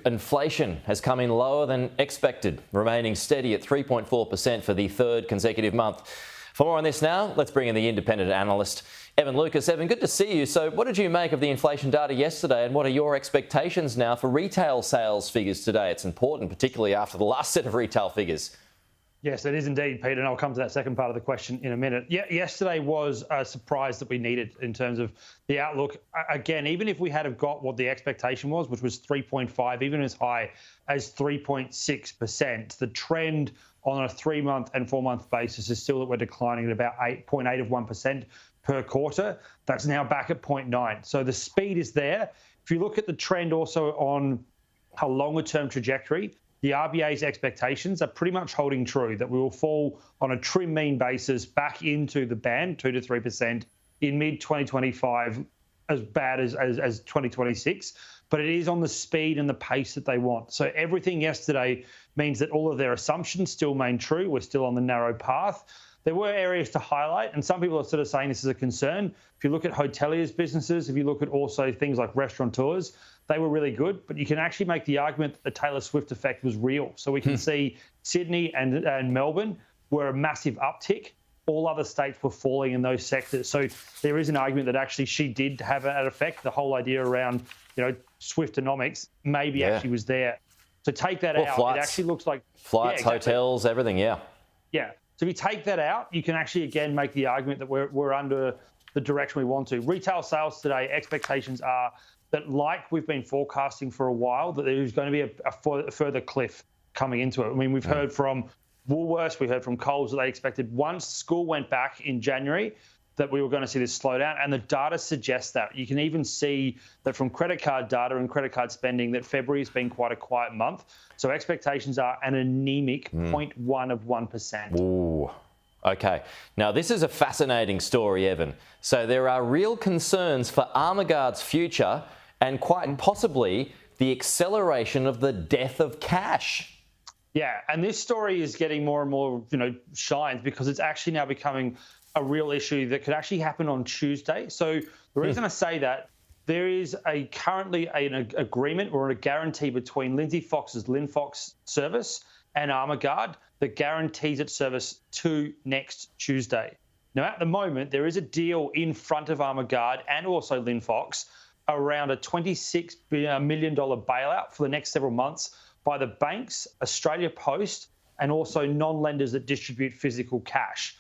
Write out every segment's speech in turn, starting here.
inflation has come in lower than expected, remaining steady at 3.4% for the third consecutive month. For more on this now, let's bring in the independent analyst, Evan Lucas. Evan, good to see you. So what did you make of the inflation data yesterday, and what are your expectations now for retail sales figures today? It's important, particularly after the last set of retail figures. Yes, it is indeed, Peter, and I'll come to that second part of the question in a minute. Yeah, yesterday was a surprise that we needed in terms of the outlook. Again, even if we had have got what the expectation was, which was 3.5, even as high as 3.6%, the trend on a 3-month and 4-month basis is still that we're declining at about 8.8 of 1% per quarter. That's now back at 0.9. So the speed is there. If you look at the trend also on a longer-term trajectory, the RBA's expectations are pretty much holding true, that we will fall on a trim mean basis back into the band, 2 to 3%, in mid-2025, as bad as 2026. But it is on the speed and the pace that they want. So everything yesterday means that all of their assumptions still remain true. We're still on the narrow path. There were areas to highlight, and some people are sort of saying this is a concern. If you look at hoteliers' businesses, if you look at also things like restaurateurs, they were really good, but you can actually make the argument that the Taylor Swift effect was real. So we can see Sydney and Melbourne were a massive uptick. All other states were falling in those sectors. So there is an argument that actually she did have an effect. The whole idea around, Swiftonomics maybe actually was there. So take that out. Flights, it actually looks like flights, hotels, everything. Yeah. So if you take that out, you can actually again make the argument that we're under the direction we want to. Retail sales today, expectations are that, like we've been forecasting for a while, that there's going to be a further cliff coming into it. I mean, we've heard from Woolworths, we heard from Coles that they expected once school went back in January that we were going to see this slowdown, and the data suggests that. You can even see that from credit card data and credit card spending that February has been quite a quiet month. So expectations are an anemic 0.1 of 1%. Ooh. Okay. Now, this is a fascinating story, Evan. So there are real concerns for Armaguard's future and quite possibly the acceleration of the death of cash. Yeah, and this story is getting more and more, shines because it's actually now becoming a real issue that could actually happen on Tuesday. So the reason I say that, there is currently an agreement or a guarantee between Lindsay Fox's Linfox service and Armaguard that guarantees its service to next Tuesday. Now, at the moment, there is a deal in front of Armaguard and also Linfox around a $26 million bailout for the next several months by the banks, Australia Post, and also non-lenders that distribute physical cash.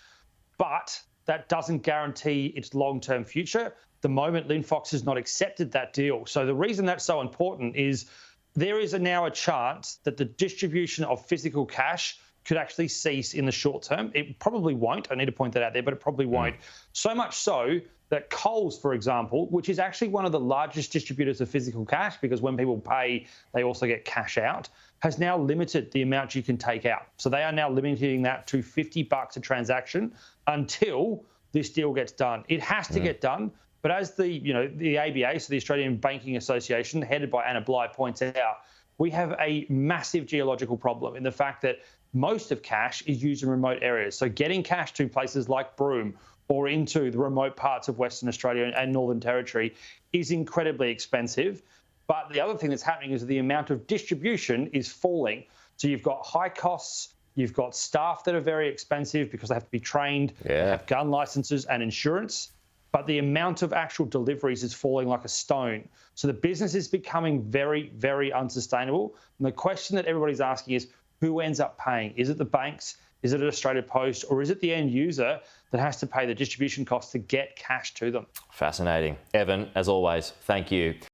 But that doesn't guarantee its long-term future. The moment Linfox has not accepted that deal. So the reason that's so important is there is now a chance that the distribution of physical cash could actually cease in the short term. It probably won't. I need to point that out there, but it probably won't. So much so that Coles, for example, which is actually one of the largest distributors of physical cash, because when people pay, they also get cash out, has now limited the amount you can take out. So they are now limiting that to $50 a transaction until this deal gets done. It has to get done. But as the ABA, so the Australian Banking Association, headed by Anna Bligh, points out, we have a massive geological problem in the fact that most of cash is used in remote areas. So getting cash to places like Broome or into the remote parts of Western Australia and Northern Territory is incredibly expensive. But the other thing that's happening is the amount of distribution is falling. So you've got high costs, you've got staff that are very expensive because they have to be trained, they have gun licenses and insurance. But the amount of actual deliveries is falling like a stone. So the business is becoming very, very unsustainable. And the question that everybody's asking is, who ends up paying? Is it the banks? Is it Australia Post? Or is it the end user that has to pay the distribution costs to get cash to them? Fascinating. Evan, as always, thank you.